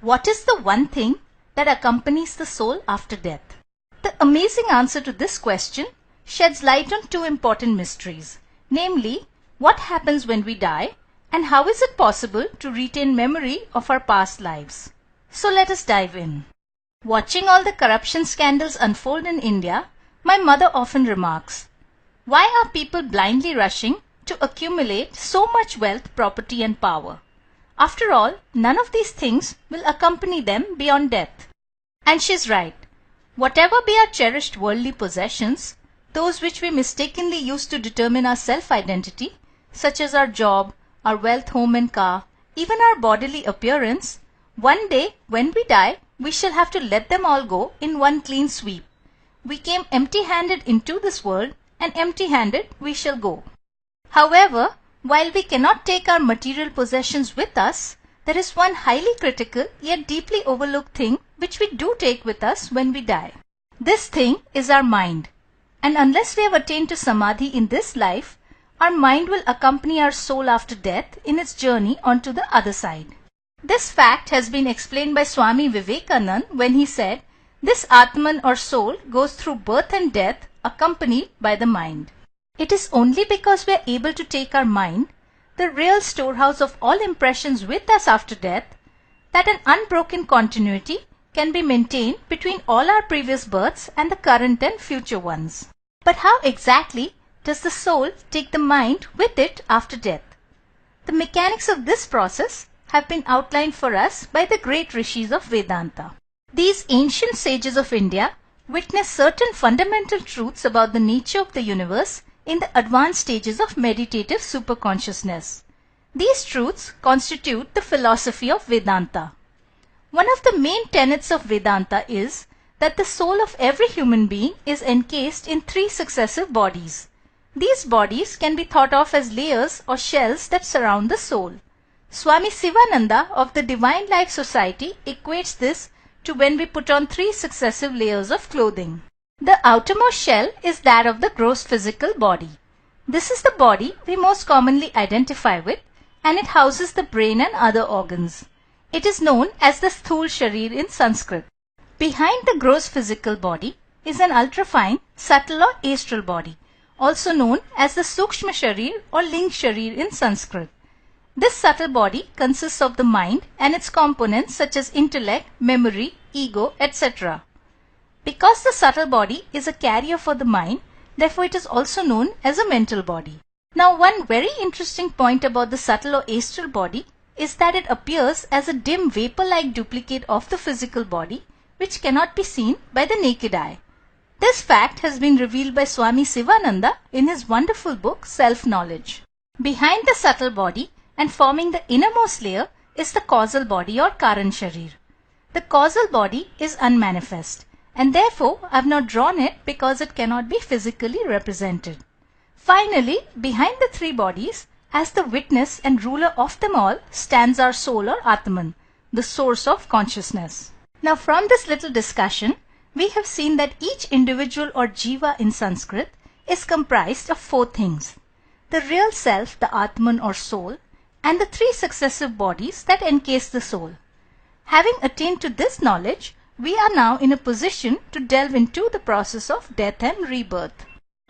What is the one thing that accompanies the soul after death? The amazing answer to this question sheds light on two important mysteries, namely, what happens when we die and how is it possible to retain memory of our past lives? So let us dive in. Watching all the corruption scandals unfold in India, my mother often remarks, "Why are people blindly rushing to accumulate so much wealth, property and power? After all, none of these things will accompany them beyond death." And she's right. Whatever be our cherished worldly possessions, those which we mistakenly use to determine our self-identity, such as our job, our wealth, home and car, even our bodily appearance, one day when we die, we shall have to let them all go in one clean sweep. We came empty-handed into this world and empty-handed we shall go. However, while we cannot take our material possessions with us, there is one highly critical yet deeply overlooked thing which we do take with us when we die. This thing is our mind. And unless we have attained to samadhi in this life, our mind will accompany our soul after death in its journey onto the other side. This fact has been explained by Swami Vivekananda when he said, "This Atman or soul goes through birth and death accompanied by the mind." It is only because we are able to take our mind, the real storehouse of all impressions with us after death, that an unbroken continuity can be maintained between all our previous births and the current and future ones. But how exactly does the soul take the mind with it after death? The mechanics of this process have been outlined for us by the great rishis of Vedanta. These ancient sages of India witnessed certain fundamental truths about the nature of the universe in the advanced stages of meditative superconsciousness. These truths constitute the philosophy of Vedanta. One of the main tenets of Vedanta is that the soul of every human being is encased in 3 successive bodies. These bodies can be thought of as layers or shells that surround the soul. Swami Sivananda of the Divine Life Society equates this to when we put on 3 successive layers of clothing. The outermost shell is that of the gross physical body. This is the body we most commonly identify with, and it houses the brain and other organs. It is known as the Sthul Sharir in Sanskrit. Behind the gross physical body is an ultrafine, subtle or astral body, also known as the Sukshma Sharir or Ling Sharir in Sanskrit. This subtle body consists of the mind and its components such as intellect, memory, ego, etc. Because the subtle body is a carrier for the mind, therefore it is also known as a mental body. Now, one very interesting point about the subtle or astral body is that it appears as a dim vapor-like duplicate of the physical body, which cannot be seen by the naked eye. This fact has been revealed by Swami Sivananda in his wonderful book Self-Knowledge. Behind the subtle body and forming the innermost layer is the causal body or Karan Sharir. The causal body is unmanifest, and therefore I have not drawn it because it cannot be physically represented. Finally, behind the 3 bodies, as the witness and ruler of them all, stands our soul or Atman, the source of consciousness. Now, from this little discussion, we have seen that each individual or jiva in Sanskrit is comprised of 4 things: the real self, the Atman or soul, and the 3 successive bodies that encase the soul. Having attained to this knowledge, we are now in a position to delve into the process of death and rebirth.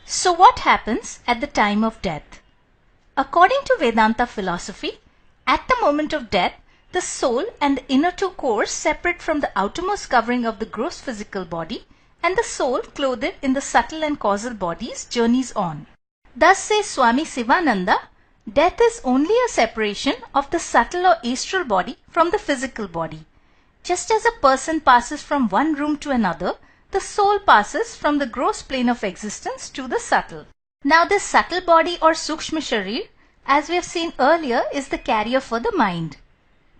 So what happens at the time of death? According to Vedanta philosophy, at the moment of death, the soul and the inner 2 cores separate from the outermost covering of the gross physical body, and the soul, clothed in the subtle and causal bodies, journeys on. Thus says Swami Sivananda, death is only a separation of the subtle or astral body from the physical body. Just as a person passes from one room to another, the soul passes from the gross plane of existence to the subtle. Now, this subtle body or Sukshma Sharir, as we have seen earlier, is the carrier for the mind.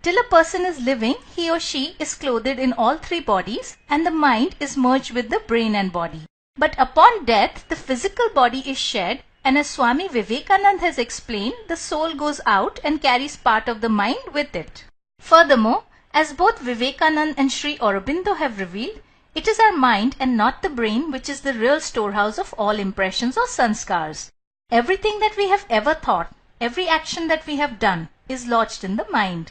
Till a person is living, he or she is clothed in all 3 bodies and the mind is merged with the brain and body. But upon death, the physical body is shed, and as Swami Vivekananda has explained, the soul goes out and carries part of the mind with it. Furthermore, as both Vivekananda and Sri Aurobindo have revealed, it is our mind and not the brain which is the real storehouse of all impressions or sanskars. Everything that we have ever thought, every action that we have done, is lodged in the mind.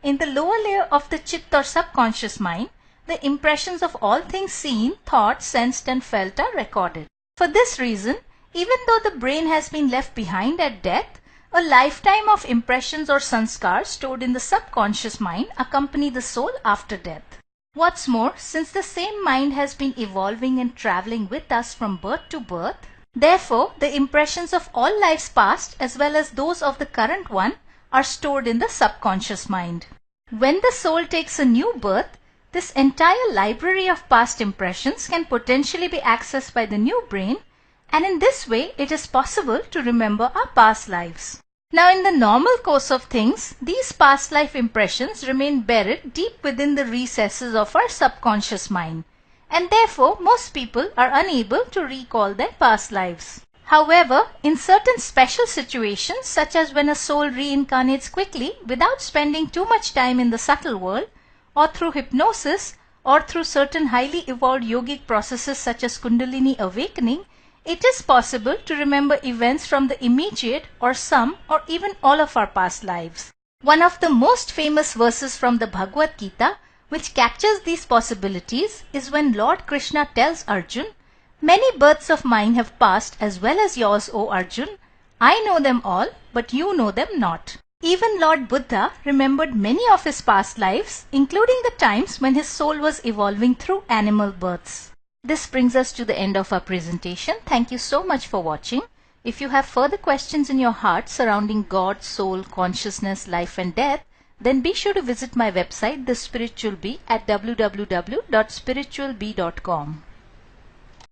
in the lower layer of the Chitta or subconscious mind, the impressions of all things seen, thought, sensed and felt are recorded. For this reason, even though the brain has been left behind at death, a lifetime of impressions or sanskars stored in the subconscious mind accompany the soul after death. What's more, since the same mind has been evolving and traveling with us from birth to birth, therefore the impressions of all lives past as well as those of the current one are stored in the subconscious mind. When the soul takes a new birth, this entire library of past impressions can potentially be accessed by the new brain, and in this way it is possible to remember our past lives. Now, in the normal course of things, these past life impressions remain buried deep within the recesses of our subconscious mind, and therefore most people are unable to recall their past lives. However, in certain special situations, such as when a soul reincarnates quickly without spending too much time in the subtle world, or through hypnosis, or through certain highly evolved yogic processes such as Kundalini awakening, it is possible to remember events from the immediate or some or even all of our past lives. One of the most famous verses from the Bhagavad Gita which captures these possibilities is when Lord Krishna tells Arjun, "Many births of mine have passed as well as yours, O Arjun. I know them all, but you know them not." Even Lord Buddha remembered many of his past lives, including the times when his soul was evolving through animal births. This brings us to the end of our presentation. Thank you so much for watching. If you have further questions in your heart surrounding God, soul, consciousness, life and death, then be sure to visit my website, The Spiritual Bee, at www.spiritualbee.com.